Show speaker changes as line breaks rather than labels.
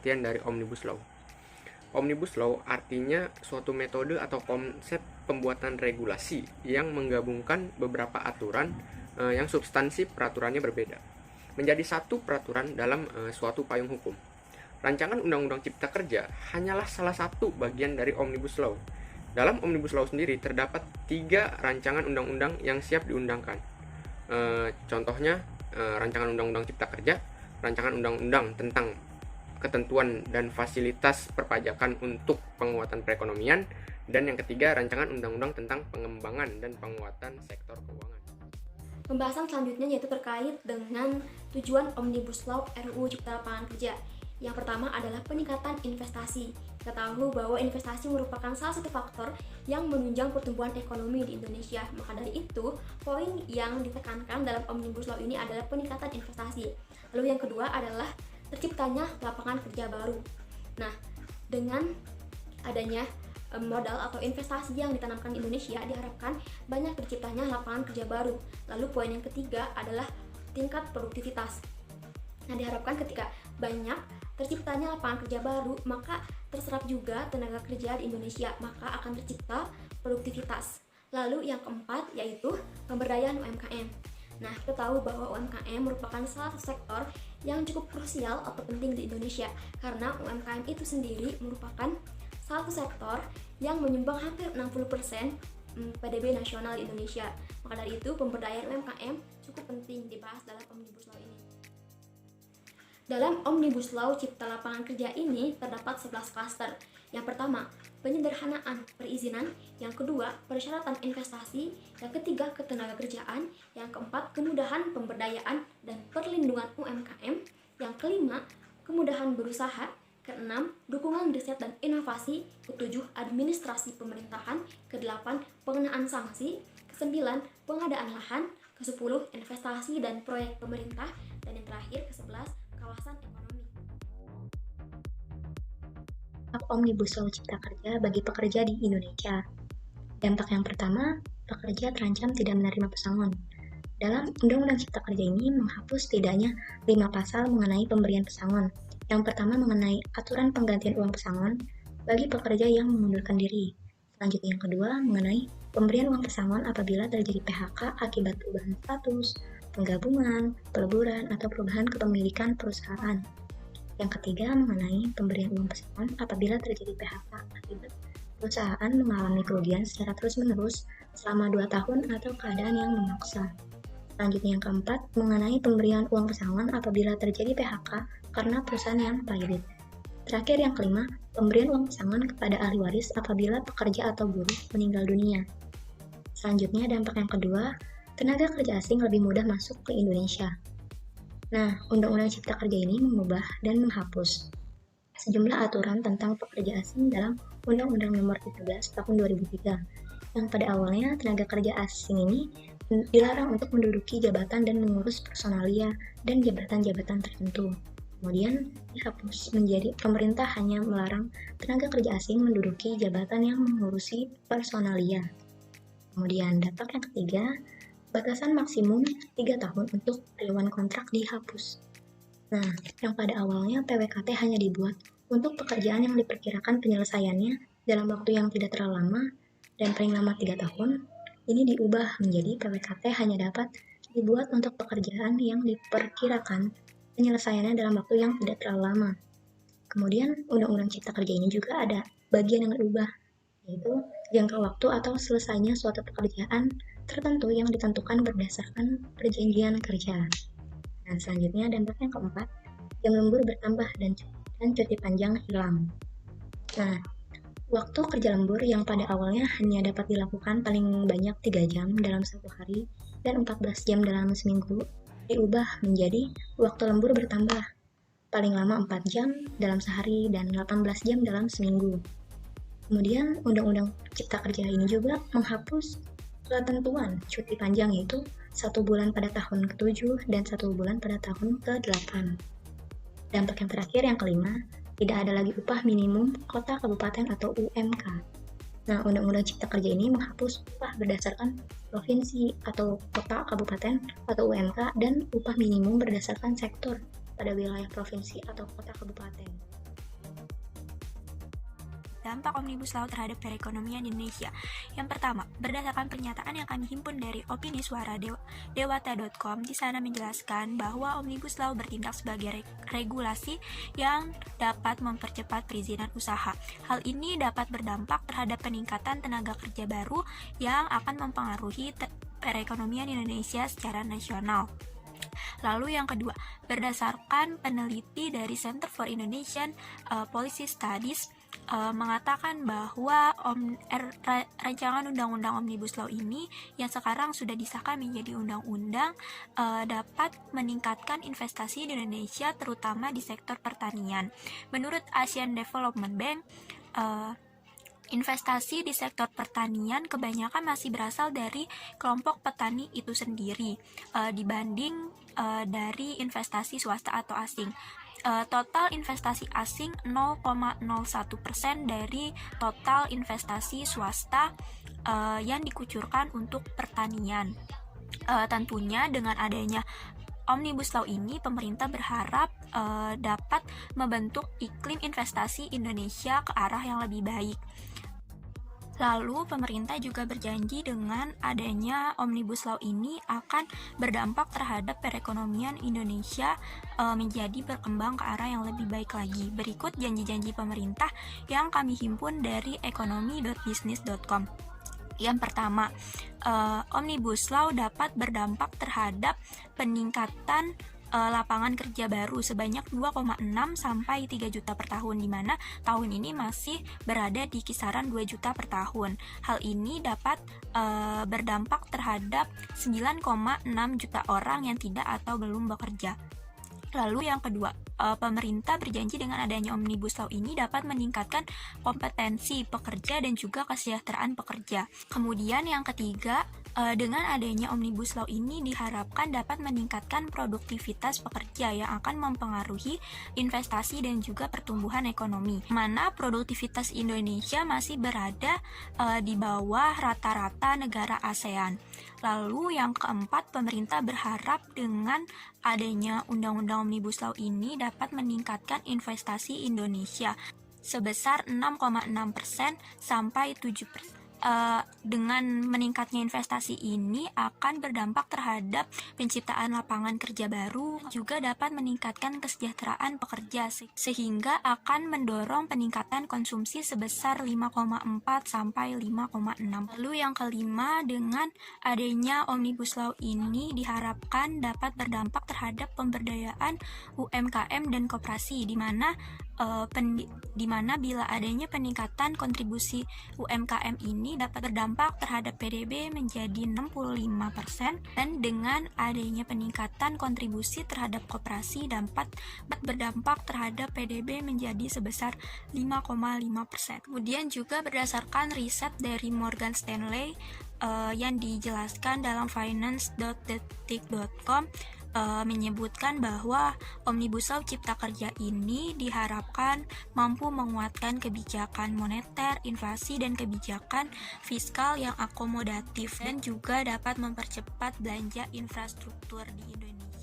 pengertian dari Omnibus Law. Omnibus Law artinya suatu metode atau konsep pembuatan regulasi yang menggabungkan beberapa aturan yang substansi peraturannya berbeda menjadi satu peraturan dalam suatu payung hukum. Rancangan Undang-Undang Cipta Kerja hanyalah salah satu bagian dari Omnibus Law. Dalam Omnibus Law sendiri terdapat 3 rancangan undang-undang yang siap diundangkan. Contohnya rancangan Undang-Undang Cipta Kerja, rancangan Undang-Undang tentang ketentuan dan fasilitas perpajakan untuk penguatan perekonomian, dan yang ketiga rancangan undang-undang tentang pengembangan dan penguatan sektor keuangan.
Pembahasan selanjutnya yaitu terkait dengan tujuan Omnibus Law RUU Cipta Lapangan Kerja. Yang pertama adalah peningkatan investasi. Kita tahu bahwa investasi merupakan salah satu faktor yang menunjang pertumbuhan ekonomi di Indonesia. Maka dari itu, poin yang ditekankan dalam Omnibus Law ini adalah peningkatan investasi. Lalu yang kedua adalah terciptanya lapangan kerja baru. Nah, dengan adanya modal atau investasi yang ditanamkan di Indonesia, diharapkan banyak terciptanya lapangan kerja baru. Lalu poin yang ketiga adalah tingkat produktivitas. Nah, diharapkan ketika banyak terciptanya lapangan kerja baru, maka terserap juga tenaga kerja di Indonesia, maka akan tercipta produktivitas. Lalu yang keempat yaitu pemberdayaan UMKM. Nah, kita tahu bahwa UMKM merupakan salah satu sektor yang cukup krusial atau penting di Indonesia, karena UMKM itu sendiri merupakan salah satu sektor yang menyumbang hampir 60% PDB nasional di Indonesia. Maka dari itu, pemberdayaan UMKM cukup penting dibahas dalam Omnibus Law ini. Dalam Omnibus Law Cipta Lapangan Kerja ini terdapat 11 klaster. Yang pertama, penyederhanaan perizinan. Yang kedua, persyaratan investasi. Yang ketiga, ketenagakerjaan. Yang keempat, kemudahan pemberdayaan dan perlindungan UMKM. Yang kelima, kemudahan berusaha. Keenam, dukungan riset dan inovasi. Ketujuh, administrasi pemerintahan. Kedelapan, pengenaan sanksi. Kesembilan, pengadaan lahan. Kesepuluh, investasi dan proyek pemerintah. Dan yang terakhir, kesebelas, kawasan ekonomi.
Dampak Omnibus Law Cipta Kerja bagi pekerja di Indonesia. Dampak yang pertama, pekerja terancam tidak menerima pesangon. Dalam Undang-Undang Cipta Kerja ini menghapus setidaknya 5 pasal mengenai pemberian pesangon. Yang pertama mengenai aturan penggantian uang pesangon bagi pekerja yang mengundurkan diri. Selanjutnya yang kedua mengenai pemberian uang pesangon apabila terjadi PHK akibat perubahan status, penggabungan, peleburan, atau perubahan kepemilikan perusahaan. Yang ketiga mengenai pemberian uang pesangon apabila terjadi PHK akibat perusahaan mengalami kerugian secara terus-menerus selama 2 tahun atau keadaan yang memaksa. Selanjutnya yang keempat mengenai pemberian uang pesangon apabila terjadi PHK karena perusahaan yang pailit. Terakhir yang kelima, pemberian uang pesangon kepada ahli waris apabila pekerja atau buruh meninggal dunia. Selanjutnya dampak yang kedua, tenaga kerja asing lebih mudah masuk ke Indonesia. Nah, Undang-Undang Cipta Kerja ini mengubah dan menghapus sejumlah aturan tentang pekerja asing dalam Undang-Undang Nomor 13 Tahun 2003, yang pada awalnya tenaga kerja asing ini dilarang untuk menduduki jabatan dan mengurus personalia dan jabatan-jabatan tertentu. Kemudian dihapus menjadi pemerintah hanya melarang tenaga kerja asing menduduki jabatan yang mengurusi personalia. Kemudian dampak yang ketiga, batasan maksimum 3 tahun untuk karyawan kontrak dihapus. Nah, yang pada awalnya PWKT hanya dibuat untuk pekerjaan yang diperkirakan penyelesaiannya dalam waktu yang tidak terlalu lama dan paling lama 3 tahun, ini diubah menjadi PWKT hanya dapat dibuat untuk pekerjaan yang diperkirakan penyelesaiannya dalam waktu yang tidak terlalu lama. Kemudian, Undang-Undang Cipta Kerja ini juga ada bagian yang diubah, yaitu jangka waktu atau selesainya suatu pekerjaan tertentu yang ditentukan berdasarkan perjanjian kerja. Nah, selanjutnya dampak yang keempat, jam lembur bertambah dan cuti panjang hilang. Nah, waktu kerja lembur yang pada awalnya hanya dapat dilakukan paling banyak 3 jam dalam satu hari dan 14 jam dalam seminggu, diubah menjadi waktu lembur bertambah, paling lama 4 jam dalam sehari dan 18 jam dalam seminggu. Kemudian Undang-Undang Cipta Kerja ini juga menghapus ketentuan cuti panjang, yaitu 1 bulan pada tahun ke-7 dan 1 bulan pada tahun ke-8. Dampak yang terakhir yang kelima, tidak ada lagi upah minimum kota kabupaten atau UMK. Nah, Undang-Undang Cipta Kerja ini menghapus upah berdasarkan provinsi atau kota kabupaten atau UMK dan upah minimum berdasarkan sektor pada wilayah provinsi atau kota kabupaten.
dampak Omnibus Law terhadap perekonomian Indonesia. Yang pertama, berdasarkan pernyataan yang kami himpun dari opini suara dewata.com, di sana menjelaskan bahwa Omnibus Law bertindak sebagai regulasi yang dapat mempercepat perizinan usaha. Hal ini dapat berdampak terhadap peningkatan tenaga kerja baru yang akan mempengaruhi perekonomian Indonesia secara nasional. Lalu yang kedua, berdasarkan peneliti dari Center for Indonesian Policy Studies mengatakan bahwa rancangan undang-undang Omnibus Law ini yang sekarang sudah disahkan menjadi undang-undang dapat meningkatkan investasi di Indonesia, terutama di sektor pertanian. Menurut Asian Development Bank, investasi di sektor pertanian kebanyakan masih berasal dari kelompok petani itu sendiri dibanding dari investasi swasta atau asing. Total investasi asing 0,01% dari total investasi swasta yang dikucurkan untuk pertanian. Tentunya dengan adanya Omnibus Law ini, pemerintah berharap dapat membentuk iklim investasi Indonesia ke arah yang lebih baik. Lalu pemerintah juga berjanji dengan adanya Omnibus Law ini akan berdampak terhadap perekonomian Indonesia menjadi berkembang ke arah yang lebih baik lagi. Berikut janji-janji pemerintah yang kami himpun dari ekonomi.business.com. Yang pertama, Omnibus Law dapat berdampak terhadap peningkatan lapangan kerja baru sebanyak 2,6 sampai 3 juta per tahun, di mana tahun ini masih berada di kisaran 2 juta per tahun. Hal ini dapat berdampak terhadap 9,6 juta orang yang tidak atau belum bekerja. Lalu yang kedua, pemerintah berjanji dengan adanya Omnibus Law ini dapat meningkatkan kompetensi pekerja dan juga kesejahteraan pekerja. Kemudian yang ketiga, dengan adanya Omnibus Law ini diharapkan dapat meningkatkan produktivitas pekerja yang akan mempengaruhi investasi dan juga pertumbuhan ekonomi, mana produktivitas Indonesia masih berada di bawah rata-rata negara ASEAN. Lalu yang keempat, pemerintah berharap dengan adanya Undang-Undang Omnibus Law ini dapat meningkatkan investasi Indonesia sebesar 6,6% sampai 7%. Dengan meningkatnya investasi ini akan berdampak terhadap penciptaan lapangan kerja baru, juga dapat meningkatkan kesejahteraan pekerja sehingga akan mendorong peningkatan konsumsi sebesar 5,4 sampai 5,6. Lalu yang kelima, dengan adanya Omnibus Law ini diharapkan dapat berdampak terhadap pemberdayaan UMKM dan koperasi, di mana bila adanya peningkatan kontribusi UMKM ini dapat berdampak terhadap PDB menjadi 65%, dan dengan adanya peningkatan kontribusi terhadap koperasi dapat berdampak terhadap PDB menjadi sebesar 5,5%. Kemudian juga berdasarkan riset dari Morgan Stanley yang dijelaskan dalam finance.detik.com, menyebutkan bahwa Omnibus Law Cipta Kerja ini diharapkan mampu menguatkan kebijakan moneter, inflasi, dan kebijakan fiskal yang akomodatif, dan juga dapat mempercepat belanja infrastruktur di Indonesia.